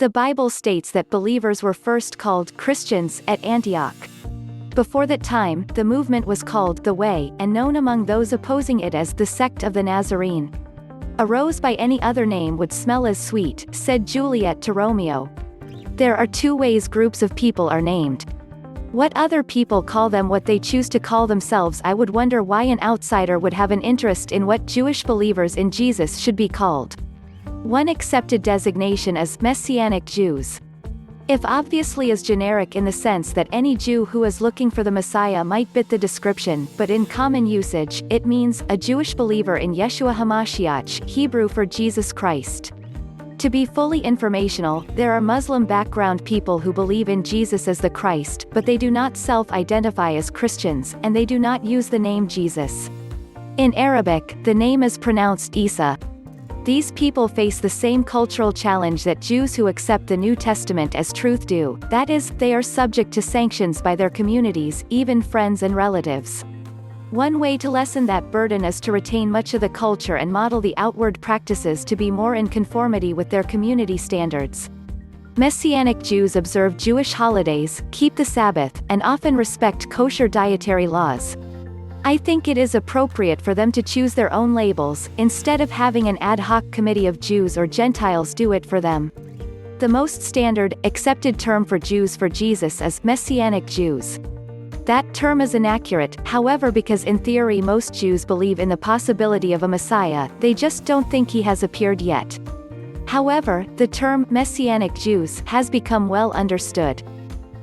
The Bible states that believers were first called Christians at Antioch. Before that time, the movement was called the Way, and known among those opposing it as the sect of the Nazarene. A rose by any other name would smell as sweet, said Juliet to Romeo. There are two ways groups of people are named. What other people call them, what they choose to call themselves. I would wonder why an outsider would have an interest in what Jewish believers in Jesus should be called. One accepted designation is Messianic Jews. If obviously is generic in the sense that any Jew who is looking for the Messiah might fit the description, but in common usage, it means a Jewish believer in Yeshua HaMashiach, Hebrew for Jesus Christ. To be fully informational, there are Muslim background people who believe in Jesus as the Christ, but they do not self-identify as Christians, and they do not use the name Jesus. In Arabic, the name is pronounced Isa. These people face the same cultural challenge that Jews who accept the New Testament as truth do, that is, they are subject to sanctions by their communities, even friends and relatives. One way to lessen that burden is to retain much of the culture and model the outward practices to be more in conformity with their community standards. Messianic Jews observe Jewish holidays, keep the Sabbath, and often respect kosher dietary laws. I think it is appropriate for them to choose their own labels, instead of having an ad hoc committee of Jews or Gentiles do it for them. The most standard, accepted term for Jews for Jesus is Messianic Jews. That term is inaccurate, however, because in theory most Jews believe in the possibility of a Messiah, they just don't think he has appeared yet. However, the term Messianic Jews has become well understood.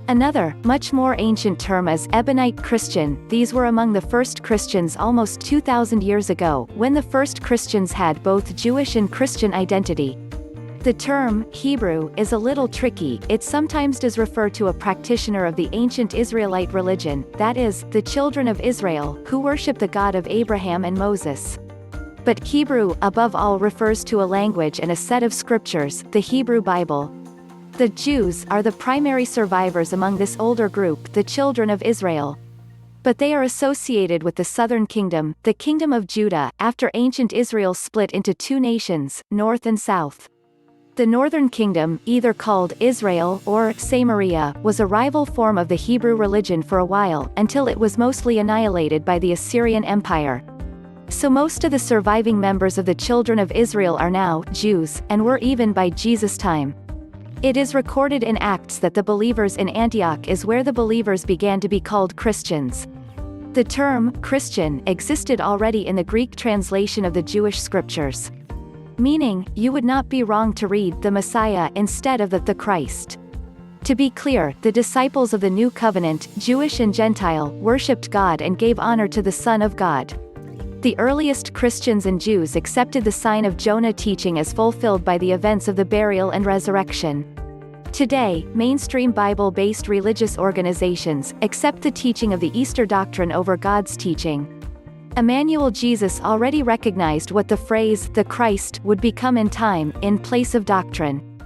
Another, much more ancient term is Ebonite Christian. These were among the first Christians almost 2,000 years ago, when the first Christians had both Jewish and Christian identity. The term, Hebrew, is a little tricky. It sometimes does refer to a practitioner of the ancient Israelite religion, that is, the children of Israel, who worship the God of Abraham and Moses. But Hebrew, above all, refers to a language and a set of scriptures, the Hebrew Bible. The Jews are the primary survivors among this older group, the children of Israel. But they are associated with the southern kingdom, the kingdom of Judah, after ancient Israel split into two nations, north and south. The northern kingdom, either called Israel or Samaria, was a rival form of the Hebrew religion for a while, until it was mostly annihilated by the Assyrian Empire. So most of the surviving members of the children of Israel are now Jews, and were even by Jesus' time. It is recorded in Acts that the believers in Antioch is where the believers began to be called Christians. The term, Christian, existed already in the Greek translation of the Jewish scriptures. Meaning, you would not be wrong to read the Messiah instead of the Christ. To be clear, the disciples of the New Covenant, Jewish and Gentile, worshipped God and gave honor to the Son of God. The earliest Christians and Jews accepted the sign of Jonah teaching as fulfilled by the events of the burial and resurrection. Today, mainstream Bible-based religious organizations accept the teaching of the Easter doctrine over God's teaching. Emmanuel Jesus already recognized what the phrase, the Christ, would become in time, in place of doctrine.